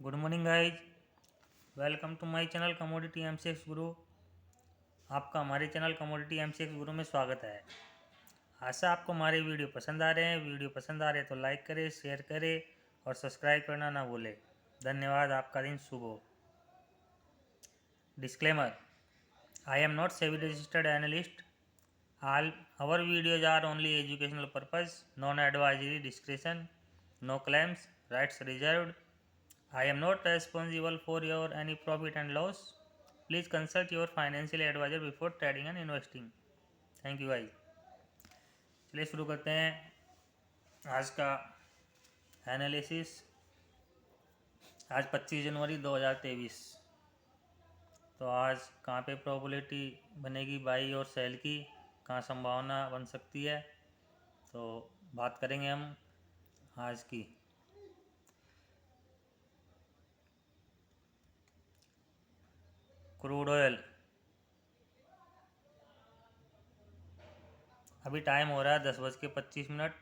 Good morning guys. Welcome to my channel commodity MCX guru. आपका हमारे channel commodity MCX गुरु में स्वागत है। आशा आपको हमारे वीडियो पसंद आ रहे हैं। वीडियो पसंद आ रहे हैं तो लाइक करें, शेयर करें और सब्सक्राइब करना ना भूलें। धन्यवाद। आपका दिन शुभ हो। Disclaimer: I am not SEBI registered analyst. All our videos are only educational purpose, non-advisory discretion, no claims, rights reserved. I am not responsible for your any profit and loss. Please consult your financial advisor before trading and investing. Thank you guys. चलिए शुरू करते हैं आज का analysis. आज 25 जनवरी 2023। तो आज कहाँ पे प्रोबेबिलिटी बनेगी बाई और सेल की, कहाँ संभावना बन सकती है, तो बात करेंगे हम आज की। क्रूड ऑयल अभी टाइम हो रहा है 10:25।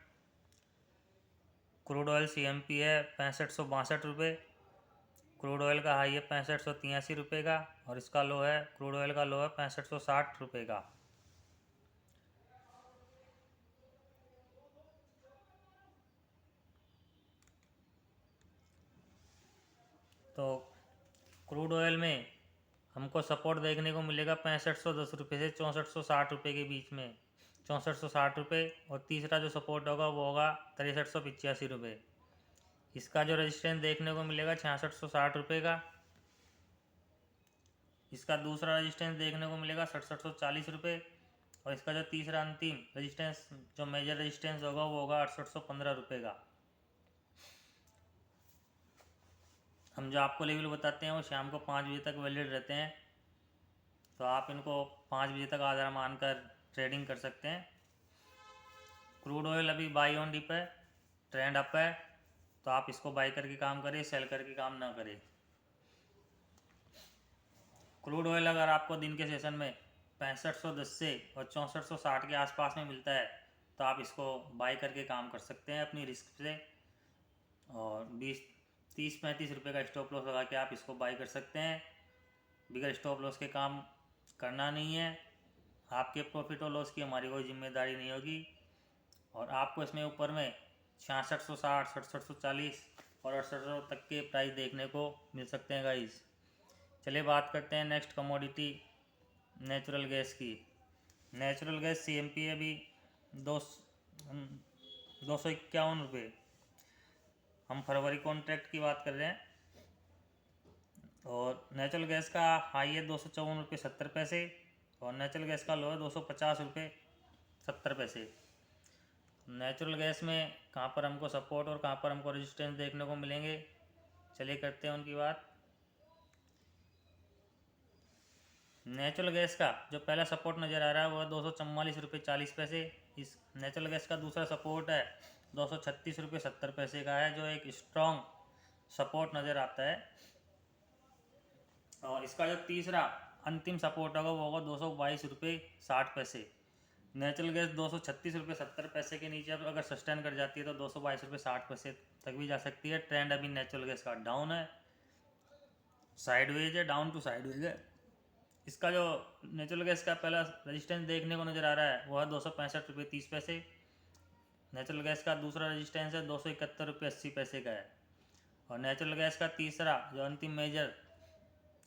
क्रूड ऑयल CMP है 6562 रुपये। क्रूड ऑयल का हाई है 6583 रुपये का और इसका लो है, क्रूड ऑयल का लो है 6560 रुपये का। तो क्रूड ऑयल में हमको सपोर्ट देखने को मिलेगा 6510 रुपये से 6460 रुपये के बीच में। 6460 रुपये। और तीसरा जो सपोर्ट होगा वो होगा 6385 रुपये। इसका जो रेजिस्टेंस देखने को मिलेगा 6660 रुपये का। इसका दूसरा रेजिस्टेंस देखने को मिलेगा 6740 रुपये। और इसका जो तीसरा अंतिम रेजिस्टेंस, जो मेजर रेजिस्टेंस होगा वो होगा 6815 रुपये का। हम जो आपको लेवल बताते हैं वो शाम को 5 बजे तक वैलिड रहते हैं, तो आप इनको 5 बजे तक आधार मानकर ट्रेडिंग कर सकते हैं। क्रूड ऑयल अभी बाई ऑन डिप है, ट्रेंड अप है, तो आप इसको बाई करके काम करें, सेल करके काम ना करें। क्रूड ऑयल अगर आपको दिन के सेशन में 6510 से और 6460 के आसपास में मिलता है तो आप इसको बाई करके काम कर सकते हैं अपनी रिस्क से। और 30-35 रुपये का स्टॉप लॉस लगा के आप इसको बाई कर सकते हैं। बिगर स्टॉप लॉस के काम करना नहीं है। आपके प्रॉफिट और लॉस की हमारी कोई जिम्मेदारी नहीं होगी। और आपको इसमें ऊपर में 6660, 6740 और 6800 तक के प्राइस देखने को मिल सकते हैं गाइस। चलिए बात करते हैं नेक्स्ट कमोडिटी नेचुरल गैस की। नेचुरल गैस CMP अभी 251 रुपये। हम फरवरी कॉन्ट्रैक्ट की बात कर रहे हैं। और नेचुरल गैस का हाई है 254 रुपये 70 पैसे और नेचुरल गैस का लो है 250 रुपये 70 पैसे। नेचुरल गैस में कहाँ पर हमको सपोर्ट और कहाँ पर हमको रेजिस्टेंस देखने को मिलेंगे, चलिए करते हैं उनकी बात। नेचुरल गैस का जो पहला सपोर्ट नज़र आ रहा है वो है 244 रुपये 40 पैसे। इस नेचुरल गैस का दूसरा सपोर्ट है 236 रुपये 70 पैसे का है, जो एक स्ट्रॉन्ग सपोर्ट नज़र आता है। और इसका जो तीसरा अंतिम सपोर्ट होगा वो होगा 222 रुपये 60 पैसे। नेचुरल गैस 236 रुपये 70 पैसे के नीचे अगर सस्टेन कर जाती है तो 222 रुपये 60 पैसे तक भी जा सकती है। ट्रेंड अभी नेचुरल गैस का डाउन है, साइडवेज है, डाउन टू साइडवेज है। इसका जो नेचुरल गैस का पहला रेजिस्टेंस देखने को नज़र आ रहा है वो है 265 रुपये 30 पैसे। नेचुरल गैस का दूसरा रेजिस्टेंस है 271 रुपये 80 पैसे का है। और नेचुरल गैस का तीसरा जो अंतिम मेजर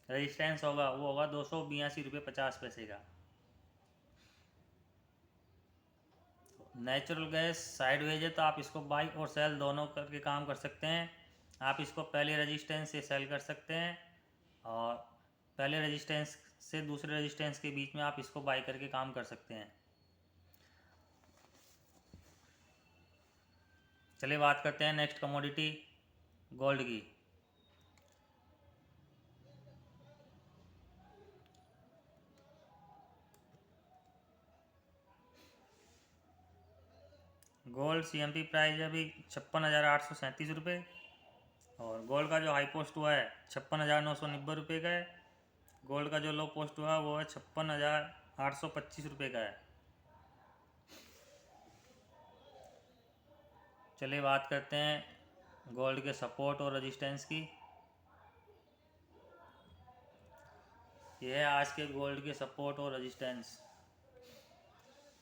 रेजिस्टेंस होगा वो होगा 282 रुपये 50 पैसे का। नेचुरल गैस साइडवेज है तो आप इसको बाई और सेल दोनों करके काम कर सकते हैं। आप इसको पहले रेजिस्टेंस से सेल कर सकते हैं और पहले रेजिस्टेंस से दूसरे रेजिस्टेंस के बीच में आप इसको बाई करके काम कर सकते हैं। चलिए बात करते हैं नेक्स्ट कमोडिटी गोल्ड की। गोल्ड CMP प्राइस है अभी 56,837 रुपये। और गोल्ड का जो हाई पोस्ट हुआ है 56,990 रुपये का है। गोल्ड का जो लो पोस्ट हुआ वो है 56,825 रुपये का है। चलिए बात करते हैं गोल्ड के सपोर्ट और रेजिस्टेंस की। ये है आज के गोल्ड के सपोर्ट और रेजिस्टेंस।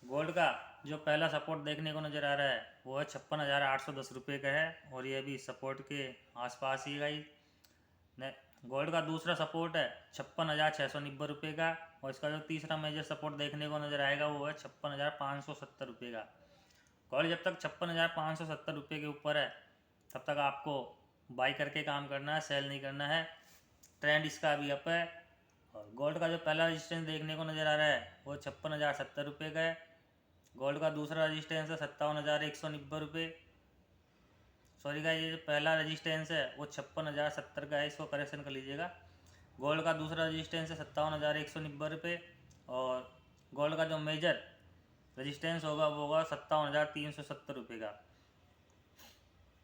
गोल्ड का जो पहला सपोर्ट देखने को नज़र आ रहा है वो है 56,810 रुपये का है, और ये भी सपोर्ट के आसपास ही गाइस। गोल्ड का दूसरा सपोर्ट है 56,690 रुपये का, और इसका जो तीसरा मेजर सपोर्ट देखने को नज़र आएगा वो है 56,570 रुपये का। गोल्ड जब तक 56,570 रुपये के ऊपर है तब तक आपको बाई करके काम करना है, सेल नहीं करना है। ट्रेंड इसका अभी अप है। और गोल्ड का जो पहला रेजिस्टेंस देखने को नज़र आ रहा है वो 56,070 रुपये का है। गोल्ड का दूसरा रेजिस्टेंस है 57,190 रुपये। सॉरी का ये जो पहला रेजिस्टेंस है वो 56,070 का है, इसको करेक्शन कर लीजिएगा। गोल्ड का दूसरा रेजिस्टेंस है 57,190 रुपये, और गोल्ड का जो मेजर रेजिस्टेंस होगा वो होगा 57,370 रुपये का।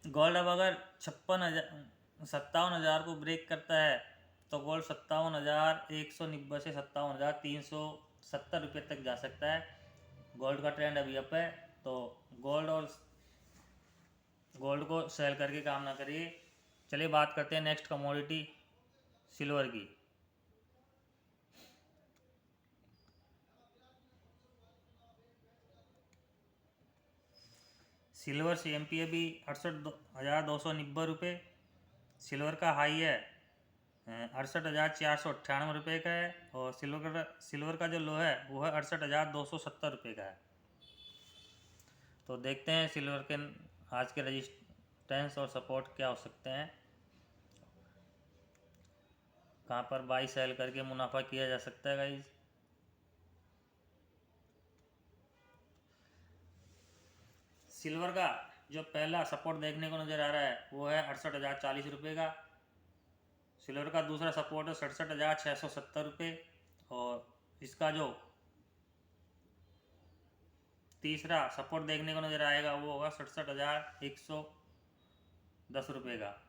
गोल्ड अब अगर 57,000 को ब्रेक करता है तो गोल्ड 57,190 से 57,370 रुपये तक जा सकता है। गोल्ड का ट्रेंड अभी अप है, तो गोल्ड को सेल करके काम ना करिए। चलिए बात करते हैं नेक्स्ट कमोडिटी सिल्वर की। सिल्वर CMP अभी 68,290 रुपये। सिल्वर का हाई है 68,498 रुपये का है, और सिल्वर का जो लो है वो है 68,270 रुपये का है। तो देखते हैं सिल्वर के आज के रेजिस्टेंस और सपोर्ट क्या हो सकते हैं, कहाँ पर बाई सेल करके मुनाफा किया जा सकता है गाइज। सिल्वर का जो पहला सपोर्ट देखने को नज़र आ रहा है वो है 68,040 रुपये का। सिल्वर का दूसरा सपोर्ट है 67,670 रुपये, और इसका जो तीसरा सपोर्ट देखने को नज़र आएगा वो होगा 67,110 रुपये का।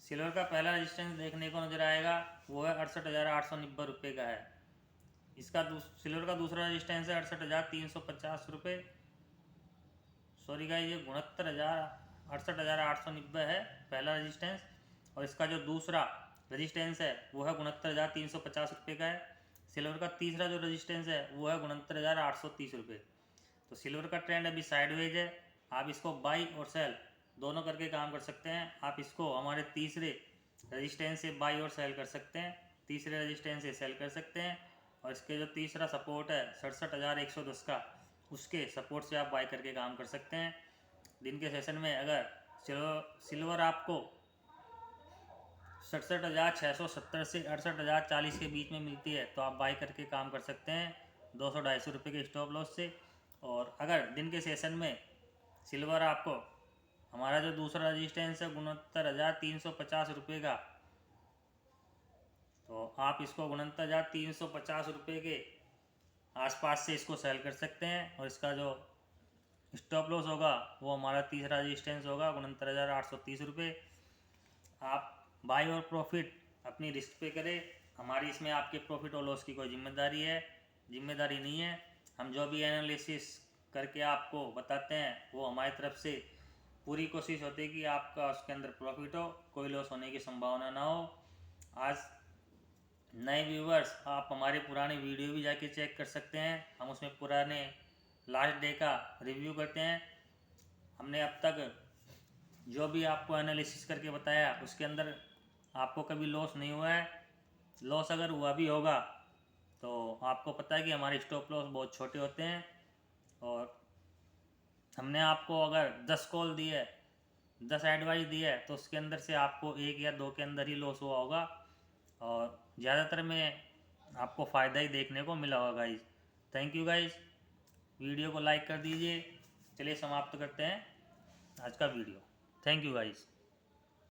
सिल्वर का पहला रेजिस्टेंस देखने को नज़र आएगा वो है 68,890 रुपये का है। इसका सिल्वर का दूसरा रेजिस्टेंस है 68,350 रुपये। सॉरी गाइस, ये 68,890 है पहला रेजिस्टेंस, और इसका जो दूसरा रेजिस्टेंस है वो है 69,350 रुपये का है। सिल्वर का तीसरा जो रेजिस्टेंस है वो है 69,830 रुपये। तो सिल्वर का ट्रेंड अभी साइडवेज है। आप इसको बाई और सेल दोनों करके काम कर सकते हैं। आप इसको हमारे तीसरे रेजिस्टेंस से बाई और सेल कर सकते हैं, तीसरे रेजिस्टेंस से सेल कर सकते हैं, और इसके जो तीसरा सपोर्ट है 67,110 का, उसके सपोर्ट से आप बाई करके काम कर सकते हैं। दिन के सेशन में अगर सिल्वर आपको 67,670 से 68,040 के बीच में मिलती है तो आप बाई करके काम कर सकते हैं 200-250 रुपये के स्टॉप लॉस से। और अगर दिन के सेशन में सिल्वर आपको हमारा जो दूसरा रेजिस्टेंस है 69,350 रुपये का, तो आप इसको 69,350 रुपये के आसपास से इसको सेल कर सकते हैं, और इसका जो स्टॉप लॉस होगा वो हमारा तीसरा रेजिस्टेंस होगा 69,830 रुपये। आप बाई और प्रॉफिट अपनी रिस्क पे करें। हमारी इसमें आपके प्रॉफिट और लॉस की कोई जिम्मेदारी नहीं है। हम जो भी एनालिसिस करके आपको बताते हैं वो हमारी तरफ से पूरी कोशिश होती है कि आपका उसके अंदर प्रॉफिट हो, कोई लॉस होने की संभावना ना हो। आज नए व्यूवर्स आप हमारे पुराने वीडियो भी जाके चेक कर सकते हैं। हम उसमें पुराने लास्ट डे का रिव्यू करते हैं। हमने अब तक जो भी आपको एनालिसिस करके बताया उसके अंदर आपको कभी लॉस नहीं हुआ है। लॉस अगर हुआ भी होगा तो आपको पता है कि हमारे स्टॉप लॉस बहुत छोटे होते हैं, और हमने आपको अगर 10 कॉल दी है, 10 एडवाइस दी है, तो उसके अंदर से आपको 1 या 2 के अंदर ही लॉस हुआ होगा, और ज़्यादातर में आपको फ़ायदा ही देखने को मिला होगा guys. Thank you guys, video को लाइक कर दीजिए। चलिए समाप्त करते हैं आज का वीडियो। Thank you guys.